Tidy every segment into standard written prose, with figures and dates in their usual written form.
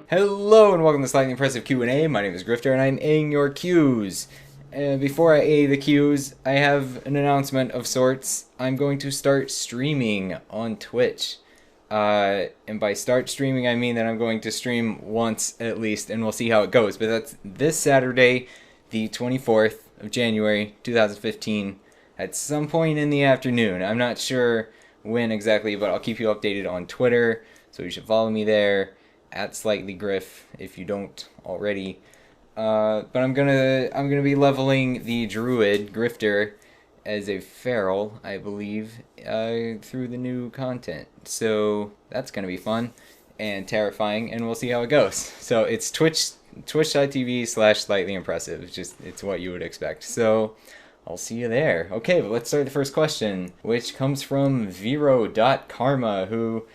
Hello and welcome to Slightly Impressive Q&A. My name is Griff A and I'm Aing your Q's. Before I A the Q's, I have an announcement of sorts. I'm going to start streaming on Twitch. And by start streaming, I mean that I'm going to stream once at least, and we'll see how it goes. But that's this Saturday, the 24th of January, 2015, at some point in the afternoon. I'm not sure when exactly, but I'll keep you updated on Twitter, so you should follow me there at Slightly Griff if you don't already. But I'm gonna be leveling the druid Grifter as a feral, I believe, through the new content. So that's gonna be fun and terrifying, and we'll see how it goes. So it's twitch.tv/slightly impressive. It's what you would expect. So I'll see you there. Okay, but let's start the first question, which comes from Vero.karma, who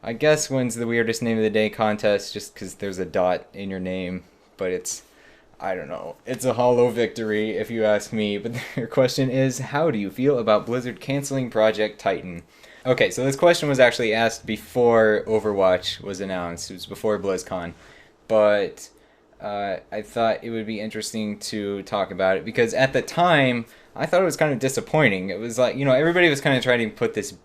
I guess wins the weirdest name of the day contest just because there's a dot in your name, but I don't know, it's a hollow victory if you ask me. But your question is, how do you feel about Blizzard canceling Project Titan? Okay, so this question was actually asked before Overwatch was announced. It was before BlizzCon, but I thought it would be interesting to talk about it because at the time I thought it was kind of disappointing. It was like, everybody was kind of trying to put this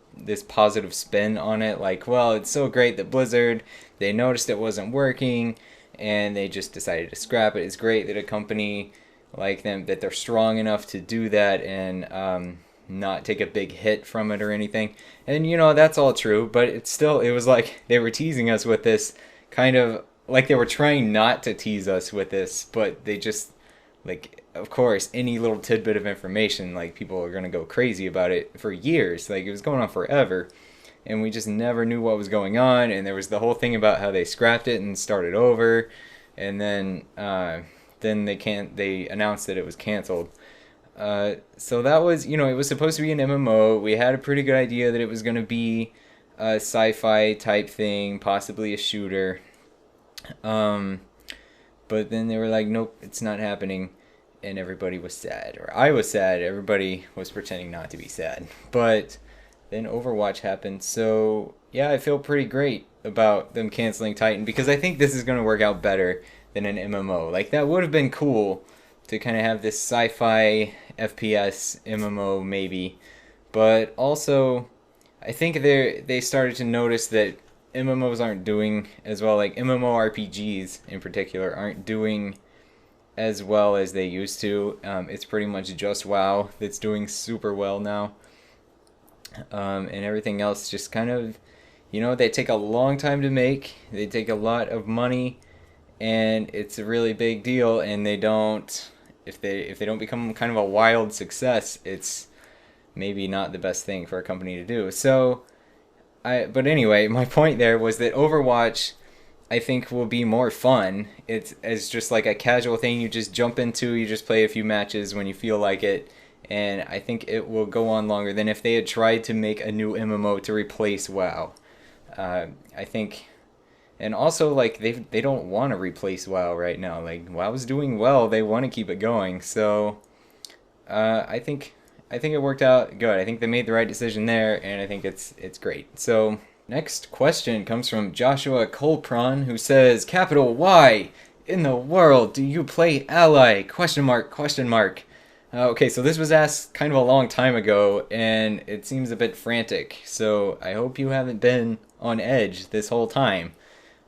positive spin on it, like, well, it's so great that Blizzard, they noticed it wasn't working and they just decided to scrap it. It's great that a company like them, that they're strong enough to do that and not take a big hit from it or anything. And that's all true, but it was like they were teasing us with this, kind of like they were trying not to tease us with this, but they just, like, of course, any little tidbit of information, like, people are going to go crazy about it for years. Like, it was going on forever, and we just never knew what was going on. And there was the whole thing about how they scrapped it and started over, and then they announced that it was canceled. So that was, it was supposed to be an MMO. We had a pretty good idea that it was going to be a sci-fi type thing, possibly a shooter. But then they were like, nope, it's not happening. And everybody was sad. Or I was sad. Everybody was pretending not to be sad. But then Overwatch happened. So, yeah, I feel pretty great about them canceling Titan because I think this is going to work out better than an MMO. Like, that would have been cool to kind of have this sci-fi FPS MMO maybe. But also, I think they started to notice that MMOs aren't doing as well. Like, MMORPGs in particular aren't doing as well as they used to. It's pretty much just WoW that's doing super well now. And everything else just kind of, they take a long time to make. They take a lot of money, and it's a really big deal. And they don't, if they don't become kind of a wild success, it's maybe not the best thing for a company to do. So, but anyway, my point there was that Overwatch, I think, will be more fun. It's just like a casual thing you just jump into, you just play a few matches when you feel like it, and I think it will go on longer than if they had tried to make a new MMO to replace WoW. I think, and also, like, they don't want to replace WoW right now. Like, WoW's doing well, they want to keep it going, so I think it worked out good. I think they made the right decision there, and I think it's great. So, next question comes from Joshua Colpron, who says, capital why in the world do you play Ally? Question mark, question mark. Okay, so this was asked kind of a long time ago, and it seems a bit frantic. So I hope you haven't been on edge this whole time.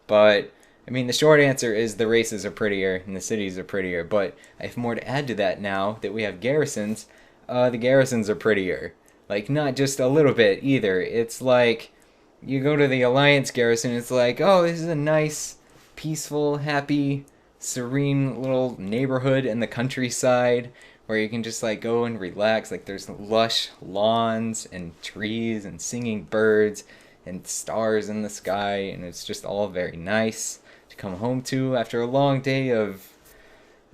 But, I mean, the short answer is the races are prettier and the cities are prettier. But I have more to add to that now that we have garrisons. The garrisons are prettier. Like, not just a little bit either. It's like, you go to the Alliance garrison, it's like, oh, this is a nice, peaceful, happy, serene little neighborhood in the countryside where you can just, like, go and relax. Like, there's lush lawns and trees and singing birds and stars in the sky, and it's just all very nice to come home to after a long day of,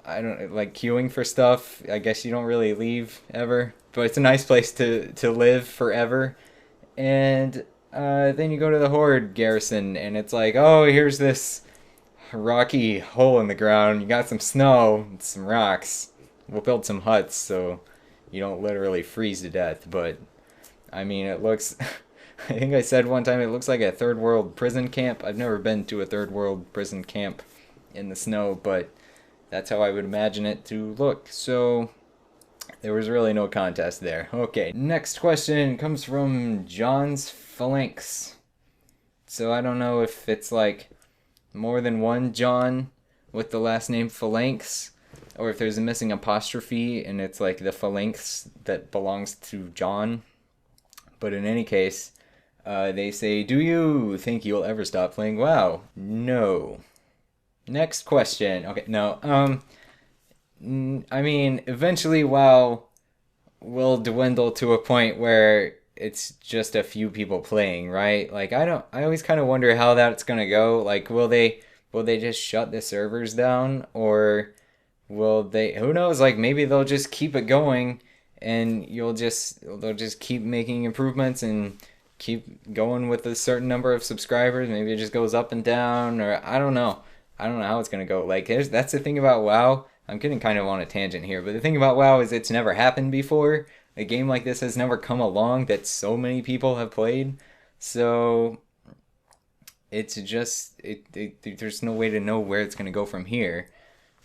I don't, like, queuing for stuff. I guess you don't really leave ever, but it's a nice place to live forever. And then you go to the Horde garrison, and it's like, oh, here's this rocky hole in the ground. You got some snow and some rocks. We'll build some huts so you don't literally freeze to death. But I mean, it looks I think I said one time it looks like a third world prison camp. I've never been to a third world prison camp in the snow, but that's how I would imagine it to look. So there was really no contest there. Okay, next question comes from John's Phalanx. So I don't know if it's like more than one John with the last name Phalanx, or if there's a missing apostrophe and it's like the phalanx that belongs to John. But in any case, they say, do you think you'll ever stop playing WoW? No. Next question. Okay, no. I mean, eventually WoW will dwindle to a point where it's just a few people playing, right? Like I always kind of wonder how that's going to go. Like will they just shut the servers down, or will they, who knows, like maybe they'll just keep it going and they'll just keep making improvements and keep going with a certain number of subscribers. Maybe it just goes up and down, or I don't know. I don't know how it's gonna go. Like that's the thing about WoW. I'm getting kind of on a tangent here, but the thing about WoW is it's never happened before. A game like this has never come along that so many people have played. So it's just there's no way to know where it's gonna go from here,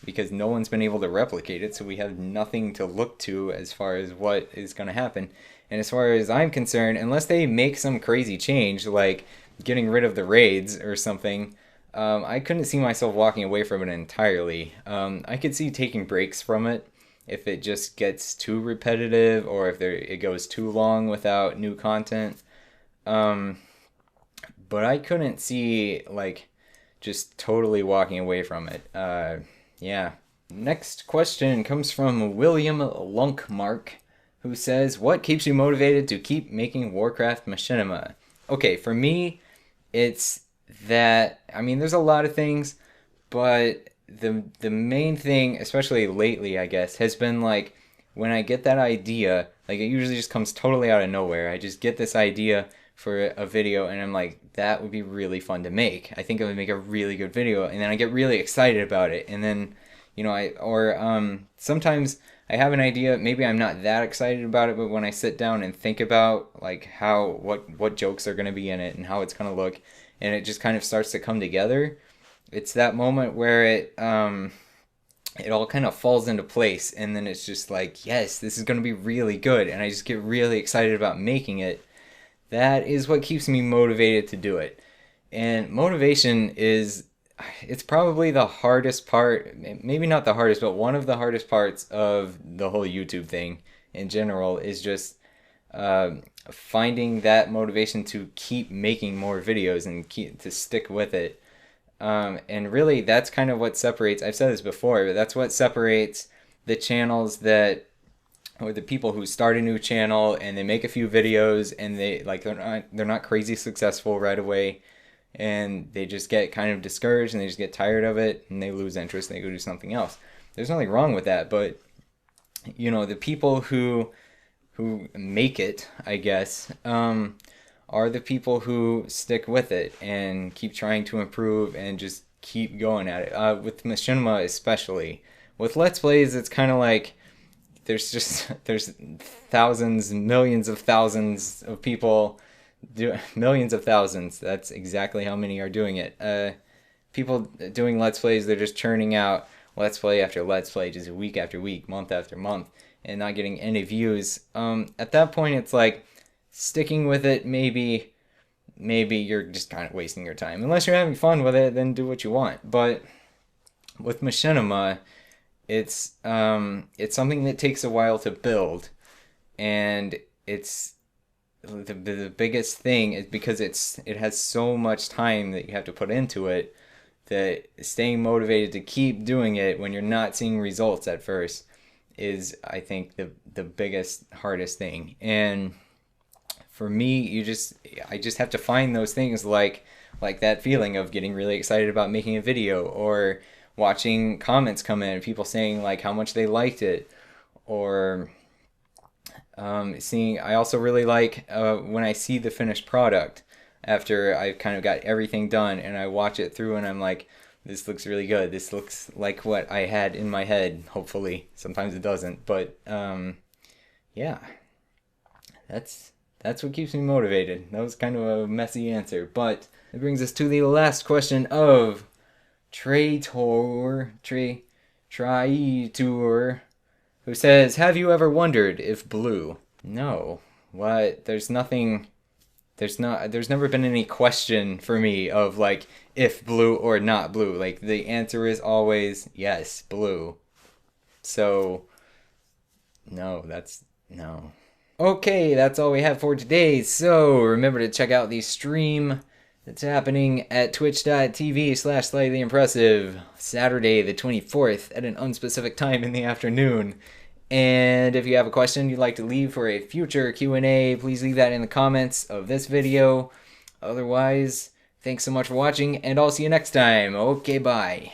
because no one's been able to replicate it, so we have nothing to look to as far as what is going to happen. And as far as I'm concerned, unless they make some crazy change, like getting rid of the raids or something, I couldn't see myself walking away from it entirely. I could see taking breaks from it if it just gets too repetitive, or if it goes too long without new content. But I couldn't see, like, just totally walking away from it. Yeah. Next question comes from William Lunkmark, who says, what keeps you motivated to keep making Warcraft machinima? Okay, for me, it's that, I mean, there's a lot of things, but the main thing, especially lately, I guess, has been like, when I get that idea, like it usually just comes totally out of nowhere. I just get this idea for a video and I'm like, that would be really fun to make. I think I would make a really good video, and then I get really excited about it, and then sometimes I have an idea, maybe I'm not that excited about it, but when I sit down and think about like what jokes are going to be in it and how it's going to look, and it just kind of starts to come together, it's that moment where it all kind of falls into place, and then it's just like, yes, this is going to be really good, and I just get really excited about making it. That is what keeps me motivated to do it. And motivation it's probably the hardest part, maybe not the hardest, but one of the hardest parts of the whole YouTube thing in general, is just finding that motivation to keep making more videos and to stick with it. And really, that's kind of what separates, I've said this before, but that's what separates the channels or the people who start a new channel and they make a few videos and they're not crazy successful right away, and they just get kind of discouraged and they just get tired of it and they lose interest and they go do something else. There's nothing wrong with that, but the people who make it, I guess, are the people who stick with it and keep trying to improve and just keep going at it. With machinima especially. With Let's Plays, it's kind of like there's thousands, millions of thousands of people, millions of thousands, that's exactly how many are doing it. People doing Let's Plays, they're just churning out Let's Play after Let's Play, just week after week, month after month, and not getting any views. At that point, it's like, sticking with it, maybe you're just kind of wasting your time. Unless you're having fun with it, then do what you want. But with machinima, it's something that takes a while to build, and it's the biggest thing is because it has so much time that you have to put into it, that staying motivated to keep doing it when you're not seeing results at first is, I think, the biggest, hardest thing. And for me, I just have to find those things, like that feeling of getting really excited about making a video, or watching comments come in, people saying like how much they liked it, or I also really like when I see the finished product after I've kind of got everything done and I watch it through and I'm like, this looks really good. This looks like what I had in my head, hopefully. Sometimes it doesn't, but yeah, that's That's what keeps me motivated. That was kind of a messy answer, but it brings us to the last question of Traitor, who says, have you ever wondered if blue? No. What? There's nothing, there's never been any question for me of like, if blue or not blue. Like, the answer is always, yes, blue. So, no, no. Okay, that's all we have for today. So, remember to check out the stream that's happening at twitch.tv/slightlyimpressive Saturday the 24th at an unspecific time in the afternoon. And if you have a question you'd like to leave for a future Q&A, please leave that in the comments of this video. Otherwise, thanks so much for watching, and I'll see you next time. Okay, bye.